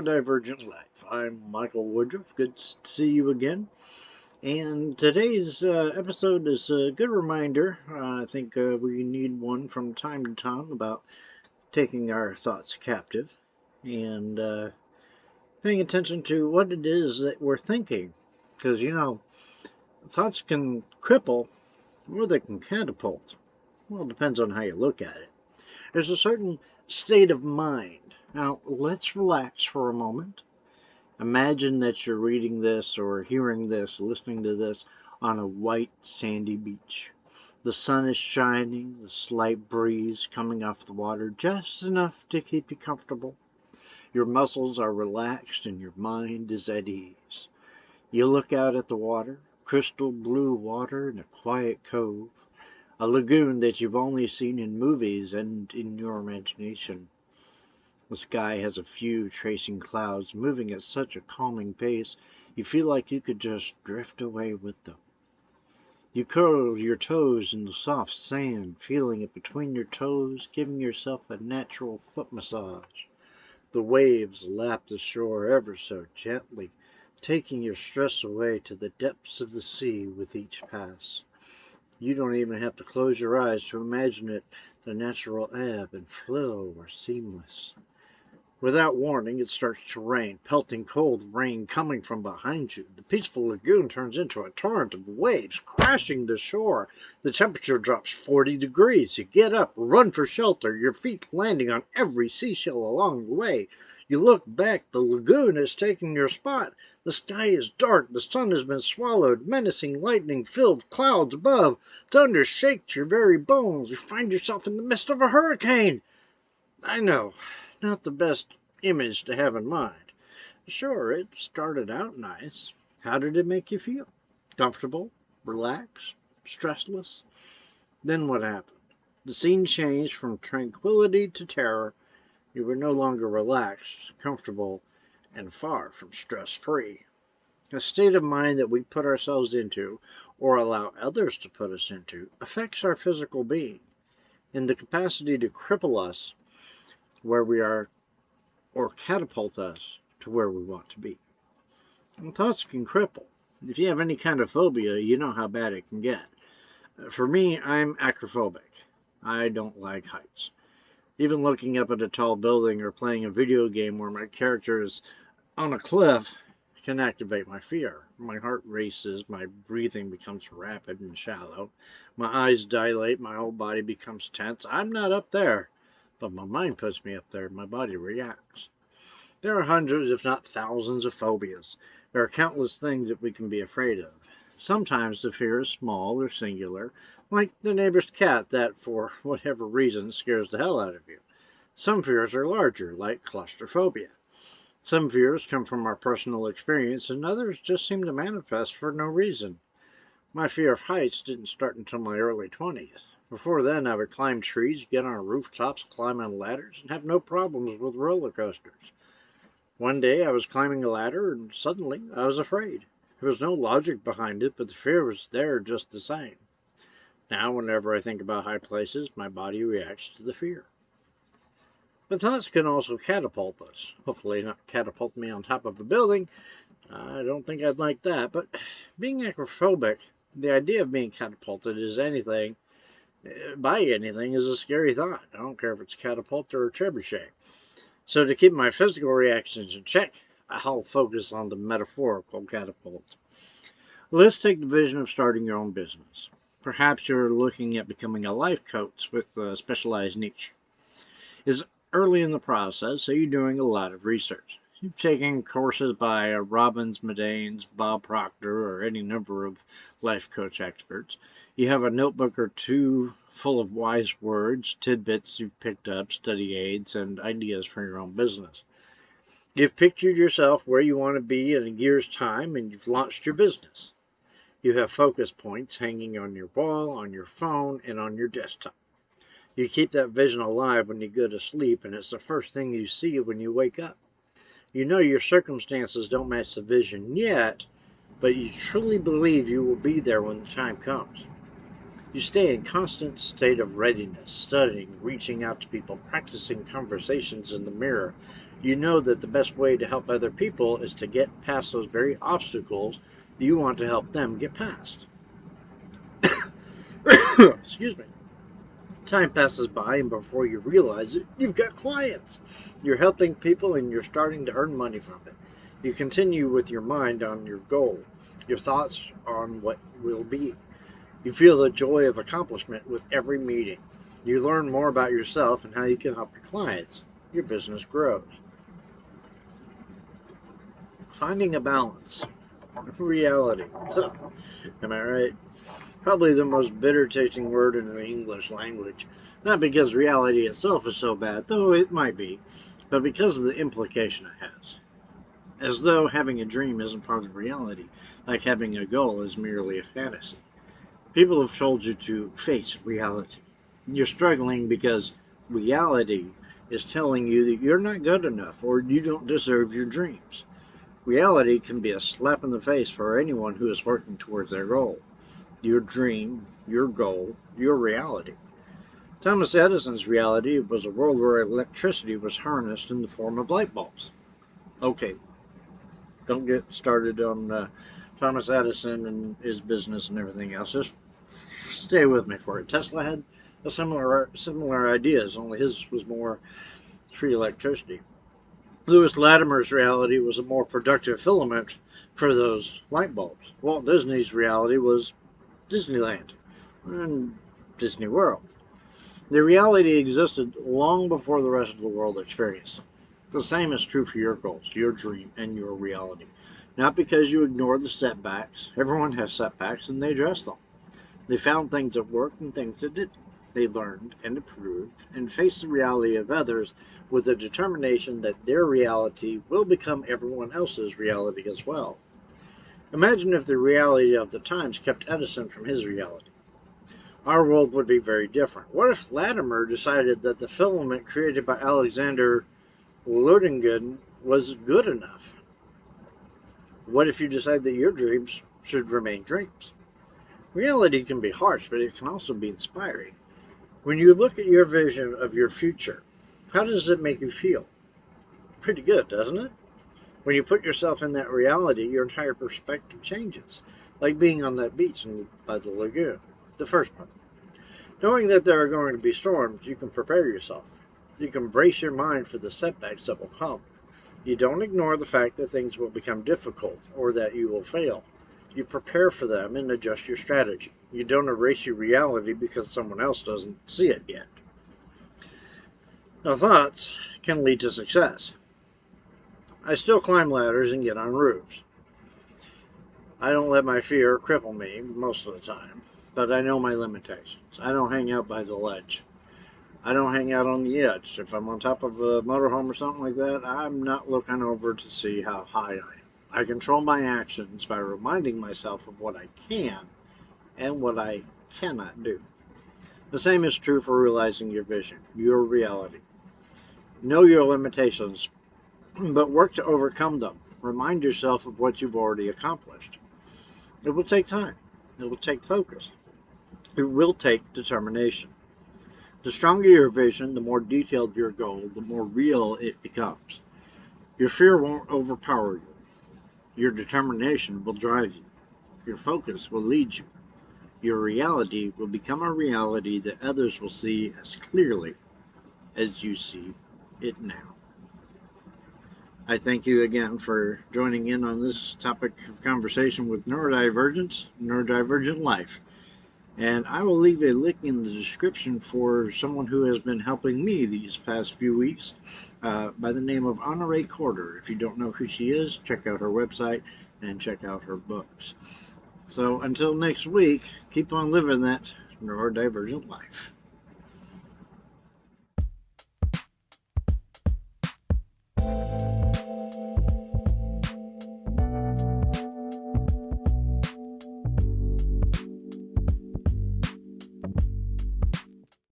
Divergent Life. I'm Michael Woodruff. Good to see you again. And today's episode is a good reminder. I think we need one from time to time about taking our thoughts captive and paying attention to what it is that we're thinking. Because, thoughts can cripple or they can catapult. Well, it depends on how you look at it. There's a certain state of mind. Now, let's relax for a moment. Imagine that you're reading this or hearing this, listening to this on a white sandy beach. The sun is shining, the slight breeze coming off the water, just enough to keep you comfortable. Your muscles are relaxed and your mind is at ease. You look out at the water, crystal blue water in a quiet cove, a lagoon that you've only seen in movies and in your imagination. The sky has a few tracing clouds moving at such a calming pace, you feel like you could just drift away with them. You curl your toes in the soft sand, feeling it between your toes, giving yourself a natural foot massage. The waves lap the shore ever so gently, taking your stress away to the depths of the sea with each pass. You don't even have to close your eyes to imagine it. The natural ebb and flow are seamless. Without warning, it starts to rain, pelting cold rain coming from behind you. The peaceful lagoon turns into a torrent of waves crashing the shore. The temperature drops 40 degrees. You get up, run for shelter, your feet landing on every seashell along the way. You look back, the lagoon has taken your spot. The sky is dark, the sun has been swallowed, menacing lightning filled clouds above. Thunder shakes your very bones. You find yourself in the midst of a hurricane. I know, not the best image to have in mind. Sure, it started out nice. How did it make you feel? Comfortable? Relaxed? Stressless? Then what happened? The scene changed from tranquility to terror. You were no longer relaxed, comfortable, and far from stress-free. A state of mind that we put ourselves into, or allow others to put us into, affects our physical being, and the capacity to cripple us where we are or catapult us to where we want to be. And thoughts can cripple. If you have any kind of phobia, you know how bad it can get. For me, I'm acrophobic. I don't like heights. Even looking up at a tall building or playing a video game where my character is on a cliff can activate my fear. My heart races, my breathing becomes rapid and shallow, my eyes dilate, my whole body becomes tense. I'm not up there, but my mind puts me up there, my body reacts. There are hundreds, if not thousands, of phobias. There are countless things that we can be afraid of. Sometimes the fear is small or singular, like the neighbor's cat that, for whatever reason, scares the hell out of you. Some fears are larger, like claustrophobia. Some fears come from our personal experience, and others just seem to manifest for no reason. My fear of heights didn't start until my early 20s. Before then, I would climb trees, get on rooftops, climb on ladders, and have no problems with roller coasters. One day I was climbing a ladder and suddenly I was afraid. There was no logic behind it, but the fear was there just the same. Now, whenever I think about high places, my body reacts to the fear. But thoughts can also catapult us. Hopefully not catapult me on top of a building. I don't think I'd like that. But being acrophobic, the idea of being catapulted by anything is a scary thought. I don't care if it's catapult or a trebuchet. So to keep my physical reactions in check, I'll focus on the metaphorical catapult. Let's take the vision of starting your own business. Perhaps you're looking at becoming a life coach with a specialized niche. It's early in the process, so you're doing a lot of research. You've taken courses by Robbins, Medanes, Bob Proctor, or any number of life coach experts. You have a notebook or two full of wise words, tidbits you've picked up, study aids, and ideas for your own business. You've pictured yourself where you want to be in a year's time, and you've launched your business. You have focus points hanging on your wall, on your phone, and on your desktop. You keep that vision alive when you go to sleep, and it's the first thing you see when you wake up. You know your circumstances don't match the vision yet, but you truly believe you will be there when the time comes. You stay in constant state of readiness, studying, reaching out to people, practicing conversations in the mirror. You know that the best way to help other people is to get past those very obstacles you want to help them get past. Excuse me. Time passes by, and before you realize it, you've got clients. You're helping people and you're starting to earn money from it. You continue with your mind on your goal, your thoughts on what will be. You feel the joy of accomplishment with every meeting. You learn more about yourself and how you can help your clients. Your business grows. Finding a balance. Reality. Am I right? Probably the most bitter tasting word in the English language. Not because reality itself is so bad, though it might be, but because of the implication it has. As though having a dream isn't part of reality, like having a goal is merely a fantasy. People have told you to face reality. You're struggling because reality is telling you that you're not good enough or you don't deserve your dreams. Reality can be a slap in the face for anyone who is working towards their goal. Your dream, your goal, your reality. Thomas Edison's reality was a world where electricity was harnessed in the form of light bulbs. Okay, don't get started on Thomas Edison and his business and everything else. Just stay with me for it. Tesla had a similar ideas, only his was more free electricity. Lewis Latimer's reality was a more productive filament for those light bulbs. Walt Disney's reality was Disneyland and Disney World. The reality existed long before the rest of the world experienced it. The same is true for your goals, your dream, and your reality. Not because you ignore the setbacks. Everyone has setbacks and they address them. They found things that worked and things that didn't. They learned and improved and faced the reality of others with a determination that their reality will become everyone else's reality as well. Imagine if the reality of the times kept Edison from his reality. Our world would be very different. What if Latimer decided that the filament created by Alexander Ludingen was good enough? What if you decide that your dreams should remain dreams? Reality can be harsh, but it can also be inspiring. When you look at your vision of your future, how does it make you feel? Pretty good, doesn't it? When you put yourself in that reality, your entire perspective changes. Like being on that beach by the lagoon, the first part. Knowing that there are going to be storms, you can prepare yourself. You can brace your mind for the setbacks that will come. You don't ignore the fact that things will become difficult or that you will fail. You prepare for them and adjust your strategy. You don't erase your reality because someone else doesn't see it yet. Now, thoughts can lead to success. I still climb ladders and get on roofs. I don't let my fear cripple me most of the time, but I know my limitations. I don't hang out by the ledge. I don't hang out on the edge. If I'm on top of a motorhome or something like that, I'm not looking over to see how high I am. I control my actions by reminding myself of what I can and what I cannot do. The same is true for realizing your vision, your reality. Know your limitations, but work to overcome them. Remind yourself of what you've already accomplished. It will take time. It will take focus. It will take determination. The stronger your vision, the more detailed your goal, the more real it becomes. Your fear won't overpower you. Your determination will drive you. Your focus will lead you. Your reality will become a reality that others will see as clearly as you see it now. I thank you again for joining in on this topic of conversation with neurodivergent life. And I will leave a link in the description for someone who has been helping me these past few weeks by the name of Honore Corder. If you don't know who she is, check out her website and check out her books. So until next week, keep on living that neurodivergent life.